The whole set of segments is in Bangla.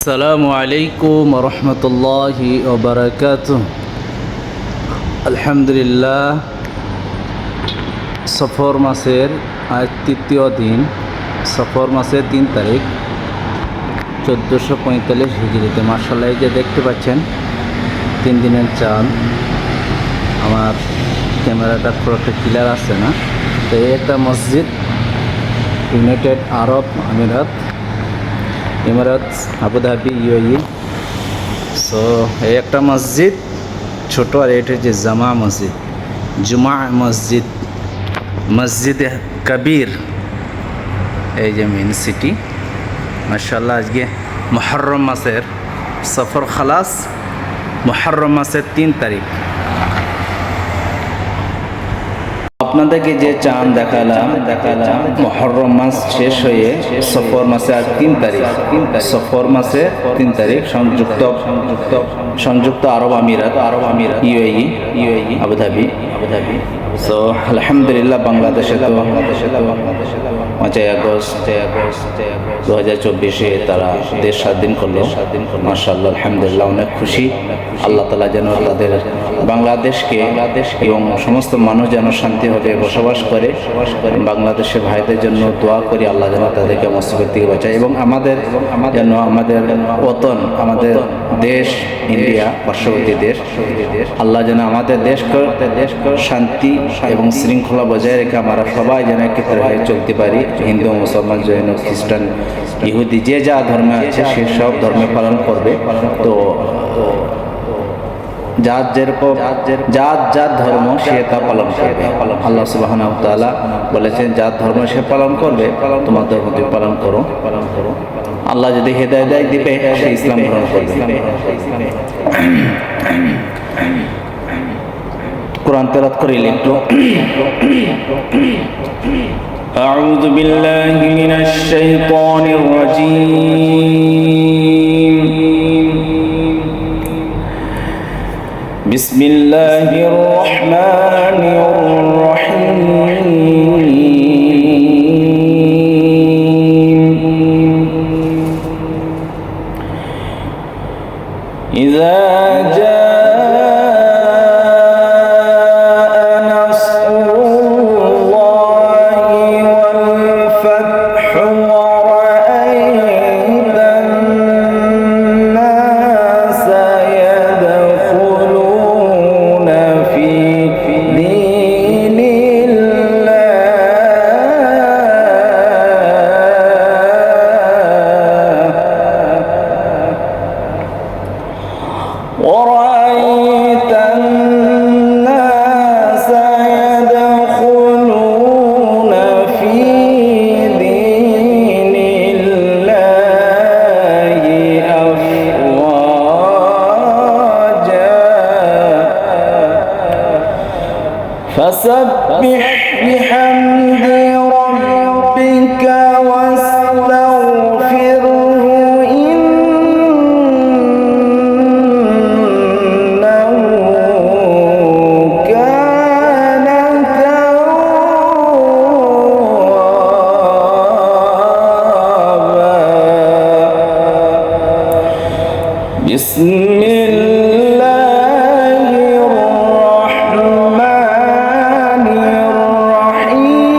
আসসালামু আলাইকুম রহমতুল্লাহি ওবারাকাতুহ। আলহামদুলিল্লাহ, সফর মাসের আজ তৃতীয় দিন, সফর মাসের 3 তারিখ 1445 হিজরিতে। মার্শাল্লাহ, এই যে দেখতে পাচ্ছেন 3 দিনের চাঁদ। আমার ক্যামেরাটা খুব একটা ক্লিয়ার আসছে না। তো এই একটা মসজিদ, ইউনাইটেড আরব এমিরাত আবুধাবি ইউএই। সো এই একটা মসজিদ ছোট, আর এটা যে জামা মসজিদ, জুমা মসজিদ, মসজিদে কবির, এই যে মেন সিটি। মাশাআল্লাহ, আজকে মুহররম মাসের সফর খালাস, মুহররম মাসের 3 তারিখ। আপনাদেরকে যে চাঁদ দেখালাম মুহররম মাস শেষ হয়ে সফর মাসে আজ 3 তারিখ, সফর মাসে 3 তারিখ সংযুক্ত আরব আমিরাত ইউএই আবুধাবি। তো আলহামদুলিল্লাহ, বাংলাদেশে তো 5 আগস্ট 2024 তারা দেশ স্বাধীন করলো। মাশাআল্লাহ, আলহামদুলিল্লাহ, অনেক খুশি। আল্লাহ তাআলা যেন তাদের বাংলাদেশকে এবং সমস্ত মানুষ যেন শান্তিভাবে বসবাস করে। বাংলাদেশের ভাইদের জন্য দোয়া করি, আল্লাহ যেন তাদেরকে মুসিবত থেকে বাঁচায়, এবং আমাদের ওতন, আমাদের দেশ ইন্ডিয়া, পার্শ্ববর্তী দেশ, আল্লাহ যেন আমাদের দেশকে শান্তি এবং শৃঙ্খলা বজায় রেখে আমরা সবাই যেন একত্র হয়ে চলতে পারি। হিন্দু, মুসলমান, জৈন, খ্রিস্টান, ইহুদি, যে যা ধর্মে আছে সে সব ধর্মে পালন করবে। তো যার ধর্ম সে তা পালন করবে। আল্লাহ সুবহানাহু ওয়া তাআলা বলেছেন, যার ধর্ম সে পালন করবে, তোমার ধর্ম তুমি পালন করো। আল্লাহ যদি হেদায়েত দিবে, সে ইসলাম গ্রহণ করবে। কোরআন তেলাওয়াত করিলে একটু। আউযু বিল্লাহি মিনাশ শাইতানির রাজীম। বিসমিল্লাহির রহমানির রহিম। ইযা ورأيت الناس يدخلون في دين الله أفواجا فسبح بحمد ربك বিসমিল্লাহির রহমানির রহিম।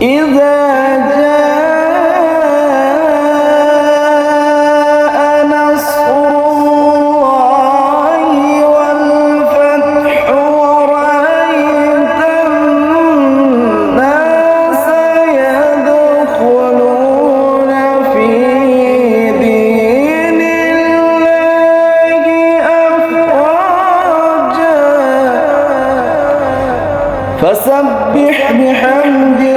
ইযা فسبح بحمد